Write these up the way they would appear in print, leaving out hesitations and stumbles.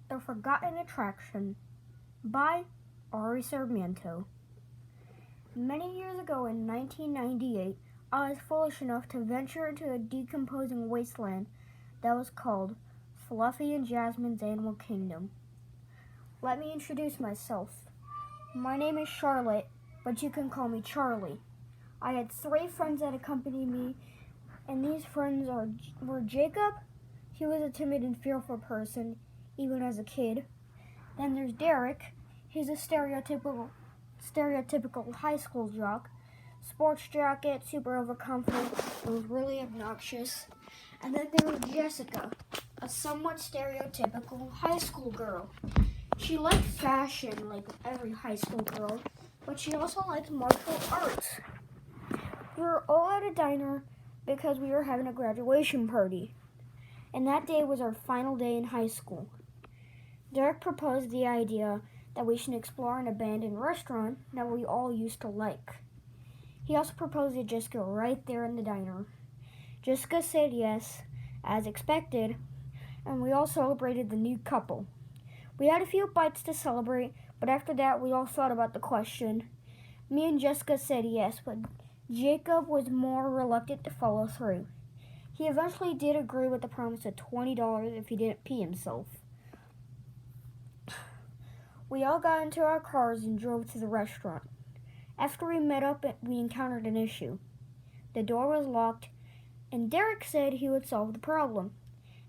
The Forgotten Attraction by Ari Sarmiento. Many years ago in 1998, I was foolish enough to venture into a decomposing wasteland that was called Fluffy and Jasmine's Animal Kingdom. Let me introduce myself. My name is Charlotte, but you can call me Charlie. I had 3 friends that accompanied me, and these friends were Jacob. He was a timid and fearful person, even as a kid. Then there's Derek. He's a stereotypical high school jock. Sports jacket, super overconfident, and was really obnoxious. And then there was Jessica, a somewhat stereotypical high school girl. She liked fashion like every high school girl, but she also liked martial arts. We were all at a diner because we were having a graduation party, and that day was our final day in high school. Derek proposed the idea that we should explore an abandoned restaurant that we all used to like. He also proposed to Jessica right there in the diner. Jessica said yes, as expected, and we all celebrated the new couple. We had a few bites to celebrate, but after that we all thought about the question. Me and Jessica said yes, but Jacob was more reluctant to follow through. He eventually did agree with the promise of $20 if he didn't pee himself. We all got into our cars and drove to the restaurant. After we met up, we encountered an issue. The door was locked, and Derek said he would solve the problem.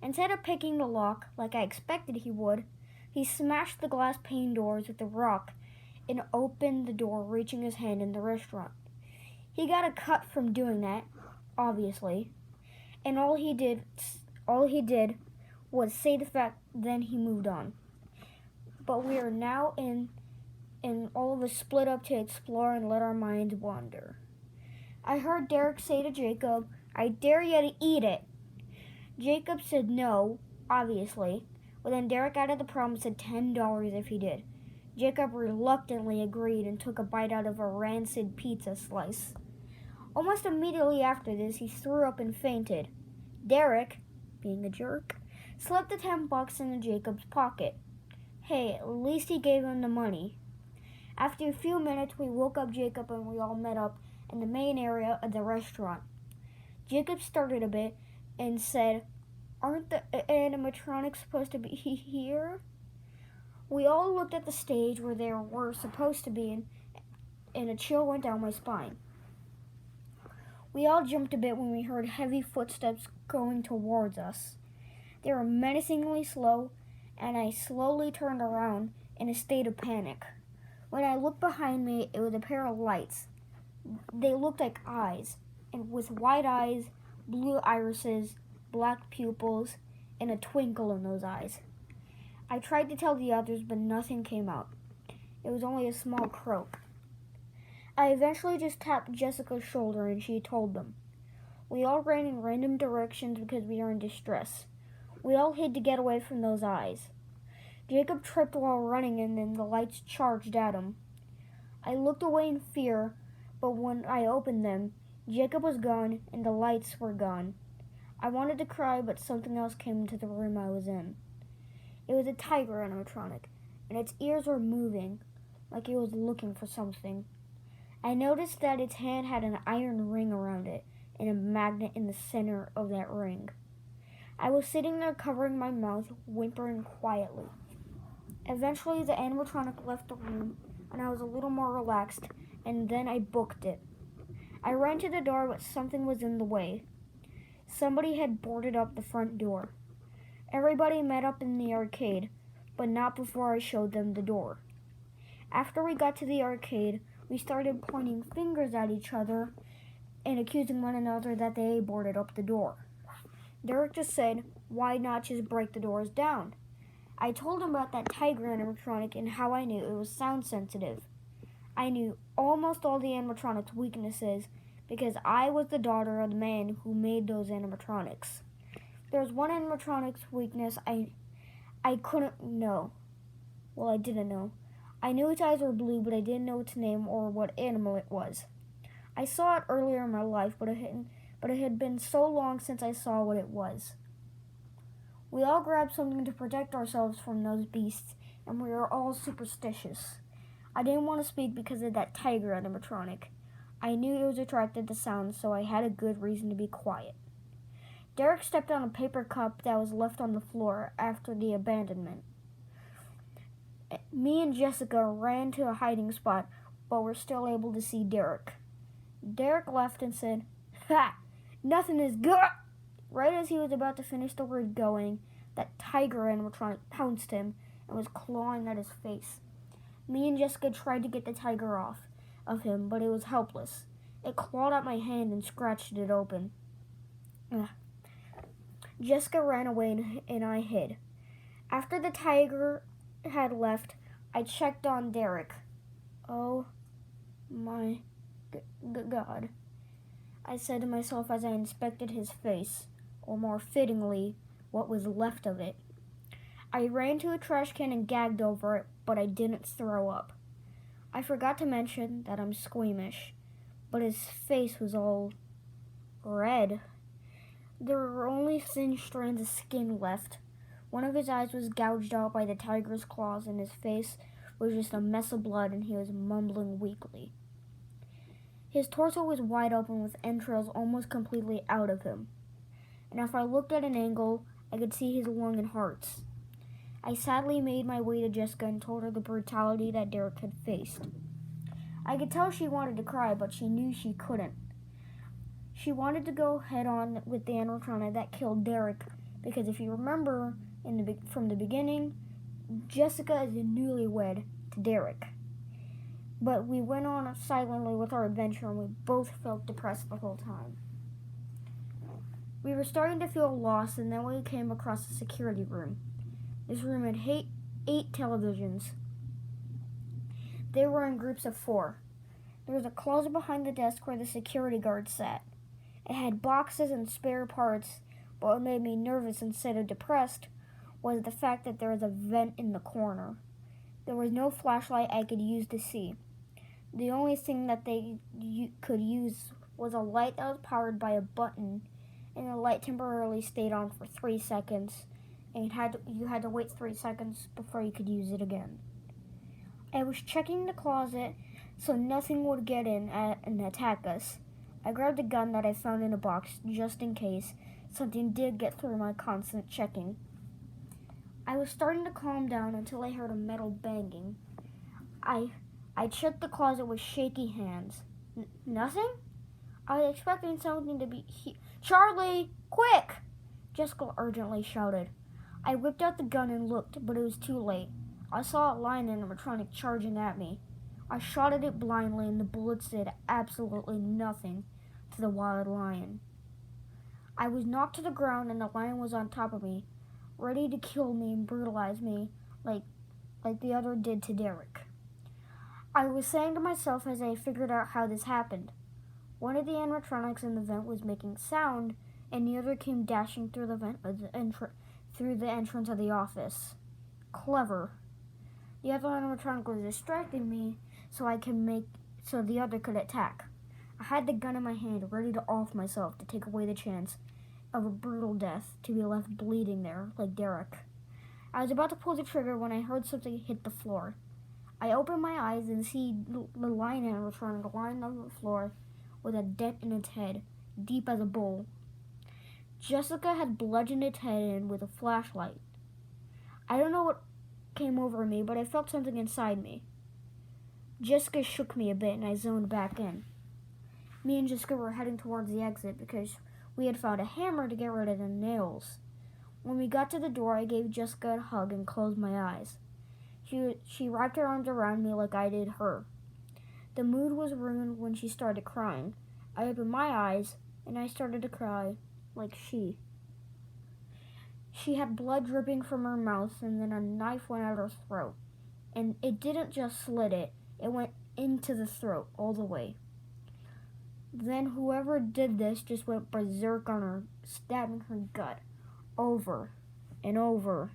Instead of picking the lock, like I expected he would, he smashed the glass pane doors with a rock and opened the door, reaching his hand in the restaurant. He got a cut from doing that, obviously, and all he did was say the fact, then he moved on. But we are now in all of us split up to explore and let our minds wander. I heard Derek say to Jacob, "I dare you to eat it." Jacob said no, obviously, but then Derek added the promise of $10 if he did. Jacob reluctantly agreed and took a bite out of a rancid pizza slice. Almost immediately after this, he threw up and fainted. Derek, being a jerk, slipped the $10 into Jacob's pocket. Hey, at least he gave him the money. After a few minutes, we woke up Jacob and we all met up in the main area of the restaurant. Jacob started a bit and said, "Aren't the animatronics supposed to be here?" We all looked at the stage where they were supposed to be, and a chill went down my spine. We all jumped a bit when we heard heavy footsteps going towards us. They were menacingly slow, and I slowly turned around in a state of panic. When I looked behind me, it was a pair of lights. They looked like eyes, and with white eyes, blue irises, black pupils, and a twinkle in those eyes. I tried to tell the others, but nothing came out. It was only a small croak. I eventually just tapped Jessica's shoulder and she told them. We all ran in random directions because we were in distress. We all hid to get away from those eyes. Jacob tripped while running and then the lights charged at him. I looked away in fear, but when I opened them, Jacob was gone and the lights were gone. I wanted to cry, but something else came into the room I was in. It was a tiger animatronic, and its ears were moving, like it was looking for something. I noticed that its hand had an iron ring around it, and a magnet in the center of that ring. I was sitting there covering my mouth, whimpering quietly. Eventually, the animatronic left the room, and I was a little more relaxed, and then I booked it. I ran to the door, but something was in the way. Somebody had boarded up the front door. Everybody met up in the arcade, but not before I showed them the door. After we got to the arcade, we started pointing fingers at each other and accusing one another that they boarded up the door. Derek just said, "Why not just break the doors down?" I told him about that tiger animatronic and how I knew it was sound sensitive. I knew almost all the animatronics' weaknesses because I was the daughter of the man who made those animatronics. There was one animatronic's weakness I couldn't know. Well, I didn't know. I knew its eyes were blue, but I didn't know its name or what animal it was. I saw it earlier in my life, but it had been so long since I saw what it was. We all grabbed something to protect ourselves from those beasts, and we were all superstitious. I didn't want to speak because of that tiger animatronic. I knew it was attracted to sound, so I had a good reason to be quiet. Derek stepped on a paper cup that was left on the floor after the abandonment. Me and Jessica ran to a hiding spot, but were still able to see Derek. Derek laughed and said, "Ha! Nothing is good!" Right as he was about to finish the word going, that tiger animatronic pounced him and was clawing at his face. Me and Jessica tried to get the tiger off of him, but it was helpless. It clawed at my hand and scratched it open. Ugh. Jessica ran away and I hid. After the tiger had left, I checked on Derek. Oh my God, I said to myself as I inspected his face, or more fittingly, what was left of it. I ran to a trash can and gagged over it, but I didn't throw up. I forgot to mention that I'm squeamish, but his face was all red. There were only thin strands of skin left. One of his eyes was gouged out by the tiger's claws, and his face was just a mess of blood, and he was mumbling weakly. His torso was wide open with entrails almost completely out of him, and if I looked at an angle, I could see his lung and hearts. I sadly made my way to Jessica and told her the brutality that Derek had faced. I could tell she wanted to cry, but she knew she couldn't. She wanted to go head-on with the animatronic that killed Derek, because if you remember from the beginning, Jessica is a newlywed to Derek. But we went on silently with our adventure, and we both felt depressed the whole time. We were starting to feel lost, and then we came across a security room. This room had 8 televisions. They were in groups of 4. There was a closet behind the desk where the security guard sat. It had boxes and spare parts, but what made me nervous instead of depressed was the fact that there was a vent in the corner. There was no flashlight I could use to see. The only thing that they could use was a light that was powered by a button, and the light temporarily stayed on for 3 seconds, and you had to wait 3 seconds before you could use it again. I was checking the closet so nothing would get in and attack us. I grabbed a gun that I found in a box just in case something did get through my constant checking. I was starting to calm down until I heard a metal banging. I checked the closet with shaky hands. Nothing? I was expecting something to be Charlie, quick! Jessica urgently shouted. I whipped out the gun and looked, but it was too late. I saw a lion animatronic charging at me. I shot at it blindly, and the bullets did absolutely nothing to the wild lion. I was knocked to the ground, and the lion was on top of me, ready to kill me and brutalize me like the other did to Derek. I was saying to myself as I figured out how this happened. One of the animatronics in the vent was making sound, and the other came dashing through the vent through the entrance of the office. Clever. The other animatronic was distracting me so the other could attack. I had the gun in my hand, ready to off myself to take away the chance of a brutal death, to be left bleeding there like Derek. I was about to pull the trigger when I heard something hit the floor. I opened my eyes and see the lion animatronic lying on the floor with a dent in its head, deep as a bowl. Jessica had bludgeoned its head in with a flashlight. I don't know what came over me, but I felt something inside me. Jessica shook me a bit, and I zoned back in. Me and Jessica were heading towards the exit because we had found a hammer to get rid of the nails. When we got to the door, I gave Jessica a hug and closed my eyes. She wrapped her arms around me like I did her. The mood was ruined when she started crying. I opened my eyes, and I started to cry like she. She had blood dripping from her mouth, and then a knife went out her throat. And it didn't just slit it, it went into the throat all the way. Then whoever did this just went berserk on her, stabbing her gut over and over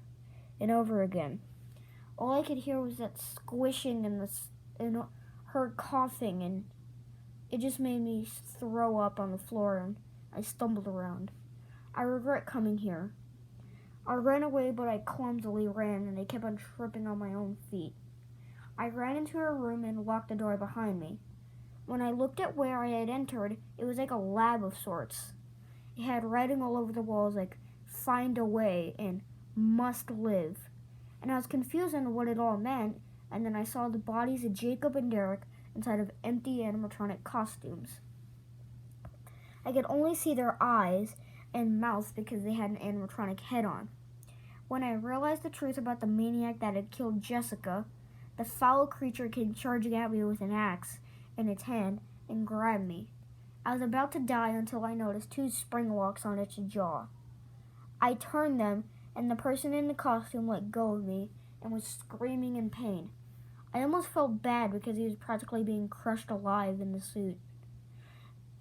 and over again. All I could hear was that squishing and her coughing, and it just made me throw up on the floor, and I stumbled around. I regret coming here. I ran away, but I clumsily ran, and I kept on tripping on my own feet. I ran into her room and locked the door behind me. When I looked at where I had entered, it was like a lab of sorts. It had writing all over the walls like "Find a Way" and "Must Live." And I was confused on what it all meant, and then I saw the bodies of Jacob and Derek inside of empty animatronic costumes. I could only see their eyes and mouths because they had an animatronic head on. When I realized the truth about the maniac that had killed Jessica, the foul creature came charging at me with an axe in its hand and grabbed me. I was about to die until I noticed two spring locks on its jaw. I turned them, and the person in the costume let go of me and was screaming in pain. I almost felt bad because he was practically being crushed alive in the suit.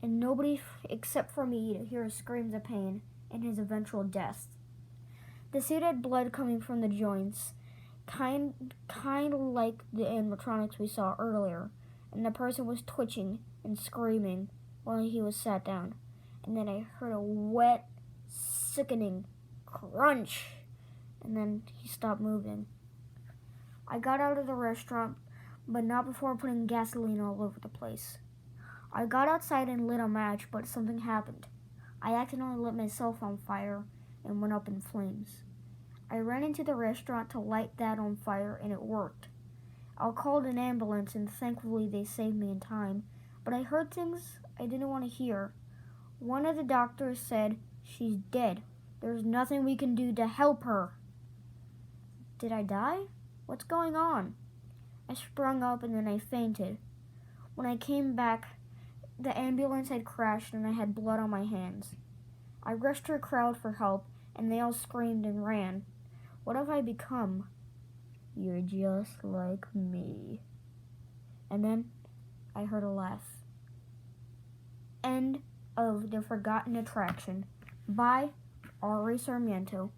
And nobody except for me to hear his screams of pain and his eventual death. The suit had blood coming from the joints, kind like the animatronics we saw earlier, and the person was twitching and screaming while he was sat down. And then I heard a wet, sickening crunch, and then he stopped moving. I got out of the restaurant, but not before putting gasoline all over the place. I got outside and lit a match, but something happened. I accidentally lit myself on fire and went up in flames. I ran into the restaurant to light that on fire, and it worked. I called an ambulance, and thankfully they saved me in time, but I heard things I didn't want to hear. One of the doctors said, "She's dead. There's nothing we can do to help her." Did I die? What's going on? I sprung up and then I fainted. When I came back, the ambulance had crashed and I had blood on my hands. I rushed to a crowd for help, and they all screamed and ran. What have I become? You're just like me. And then I heard a laugh. End of The Forgotten Attraction by Ari Sarmiento.